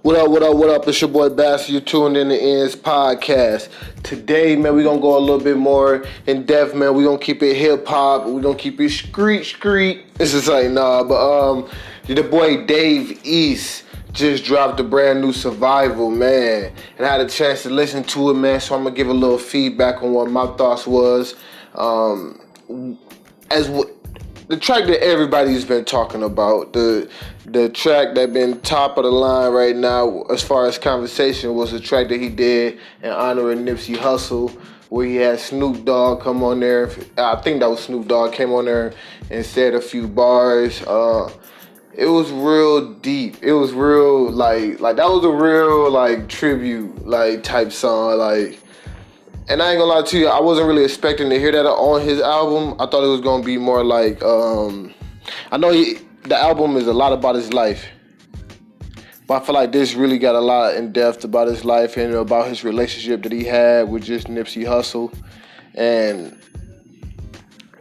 What up? It's your boy Bazz. You're tuned in to Ends Podcast. Today, man, we're going to go a little bit more in depth, man. We're going to keep it hip-hop. We're going to keep it street. It's just like, the boy Dave East just dropped a brand new Survival, man. And I had a chance to listen to it, man, so I'm going to give a little feedback on what my thoughts was. The track that everybody's been talking about, the track that been top of the line right now as far as conversation was the track that he did in honor of Nipsey Hussle, where he had Snoop Dogg come on there. I think that was Snoop Dogg came on there and said a few bars. It was real deep. It was real like that was a real tribute type song And I ain't gonna lie to you, I wasn't really expecting to hear that on his album. I thought it was gonna be more like, I know the album is a lot about his life, but I feel like this really got a lot in depth about his life and about his relationship that he had with just Nipsey Hussle. And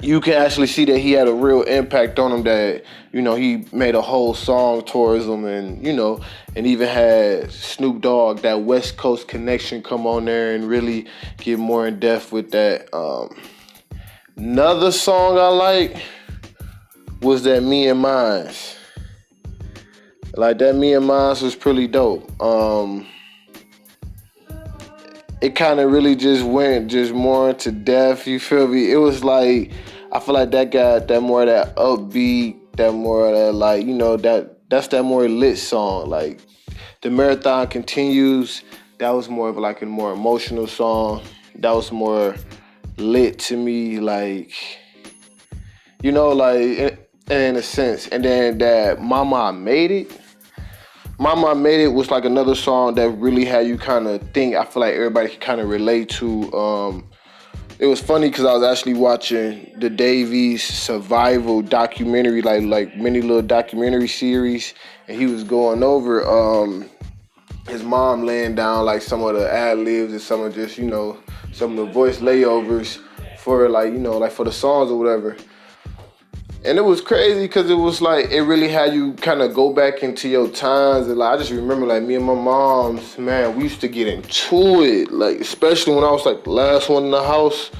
you can actually see that he had a real impact on him, that, he made a whole song towards him, and, and even had Snoop Dogg, that West Coast connection, come on there and really get more in depth with that. Another song I like was that Me and Mines. That Me and Mines was pretty dope. It kind of really just went more into depth, you feel me? It was I feel like that got that more of that upbeat, that more of that, that's that more lit song. The Marathon Continues, that was more of a more emotional song. That was more lit to me, in a sense. And then that Mama I Made It. Mama I Made It was another song that really had you kind of think. I feel like everybody can kind of relate to. It was funny because I was actually watching the Davies Survival documentary, mini little documentary series, and he was going over his mom laying down some of the ad libs and some of just some of the voice layovers for for the songs or whatever. And it was crazy because it was it really had you kind of go back into your times. And I just remember me and my moms, man, we used to get into it. Especially when I was the last one in the house,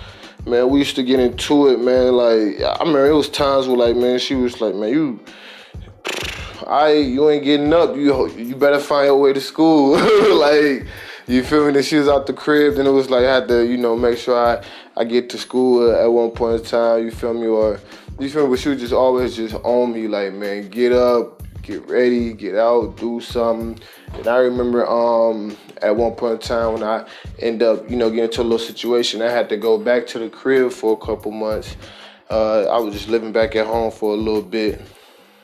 man, we used to get into it, man. I remember it was times where man, she was man, you ain't getting up. You better find your way to school. You feel me? Then she was out the crib, then it was I had to, make sure I get to school at one point in time, you feel me? Or you feel me? But she was just always just on me, man, get up, get ready, get out, do something. And I remember at one point in time when I end up, getting into a little situation, I had to go back to the crib for a couple months. I was just living back at home for a little bit.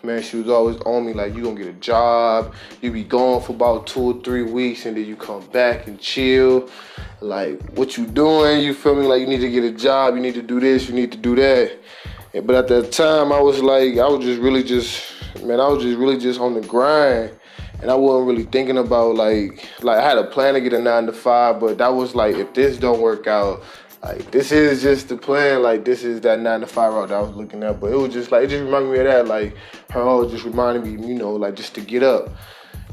Man, she was always on me, you gonna get a job, you be gone for about 2 or 3 weeks, and then you come back and chill. What you doing? You feel me? You need to get a job, you need to do this, you need to do that. But at that time, I was just really on the grind. And I wasn't really thinking about, I had a plan to get a 9 to 5, but that was if this don't work out, this is just the plan, this is that 9 to 5 route that I was looking at. But it was just it just reminded me of that, her always just reminded me, just to get up.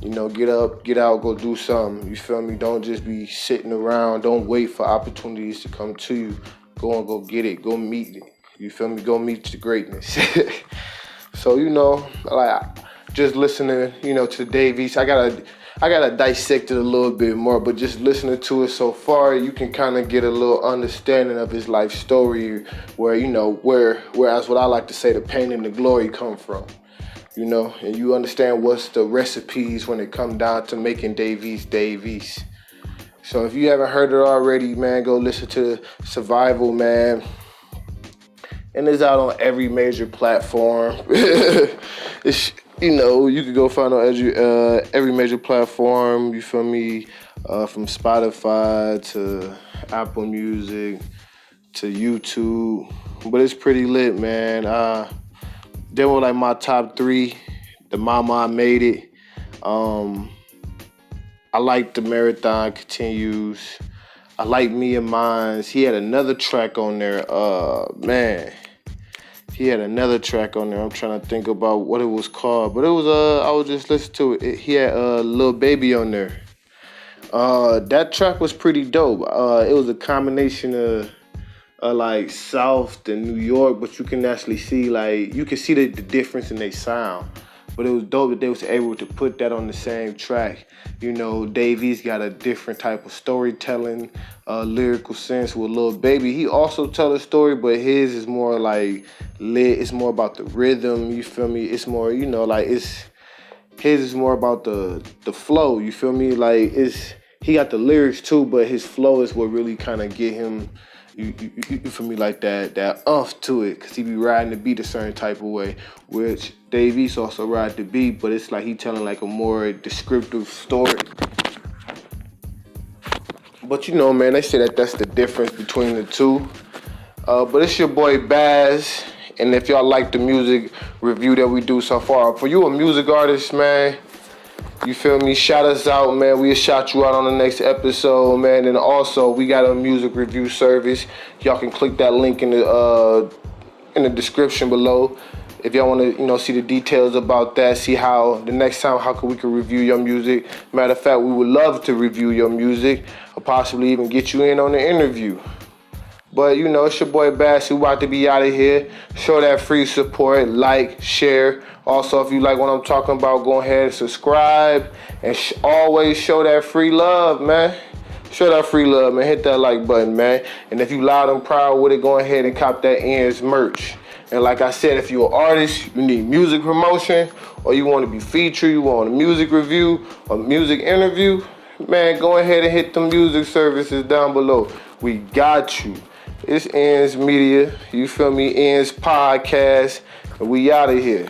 Get up, get out, go do something. You feel me? Don't just be sitting around. Don't wait for opportunities to come to you. Go and go get it. Go meet it. You feel me? Go meet the greatness. So, just listening, to Davies, I gotta dissect it a little bit more, but just listening to it so far, you can kind of get a little understanding of his life story, whereas what I like to say, the pain and the glory come from, and you understand what's the recipes when it comes down to making Davies. So if you haven't heard it already, man, go listen to Survival, man. And it's out on every major platform. It's, you can go find on every major platform, you feel me? From Spotify to Apple Music to YouTube. But it's pretty lit, man. They were my top 3. The Mama I Made It. I like The Marathon Continues. I like Me and Mines. He had another track on there. Man. he had another track on there. I'm trying to think about what it was called, but it was I was just listening to he had Lil Baby on there. That track was pretty dope. It was a combination of like South and New York, but you can actually see you can see the difference in their sound. But it was dope that they was able to put that on the same track. You know, Dave East got a different type of storytelling, lyrical sense with Lil Baby. He also tell a story, but his is more like lit. It's more about the rhythm. You feel me? It's more, his is more about the flow. You feel me? He got the lyrics too, but his flow is what really kind of get him. You feel me, like that umph to it, cause he be riding the beat a certain type of way, which Dave East also ride the beat, but it's like he telling like a more descriptive story. But man, they say that's the difference between the two. But it's your boy Bazz, and if y'all like the music review that we do so far, for you a music artist, man, you feel me? Shout us out, man. We'll shout you out on the next episode, man. And also, we got a music review service. Y'all can click that link in the description below if y'all want to, see the details about that. See how the next time we can review your music. Matter of fact, we would love to review your music or possibly even get you in on the interview. But it's your boy Bazz. We about to be out of here. Show that free support, like, share. Also, if you like what I'm talking about, go ahead and subscribe. And always show that free love, man. Show that free love, man. Hit that like button, man. And if you loud and proud with it, go ahead and cop that Ends merch. And like I said, if you're an artist, you need music promotion, or you want to be featured, you want a music review, or music interview, man, go ahead and hit the music services down below. We got you. It's Ends Media, you feel me? Ends Podcast, and we out of here.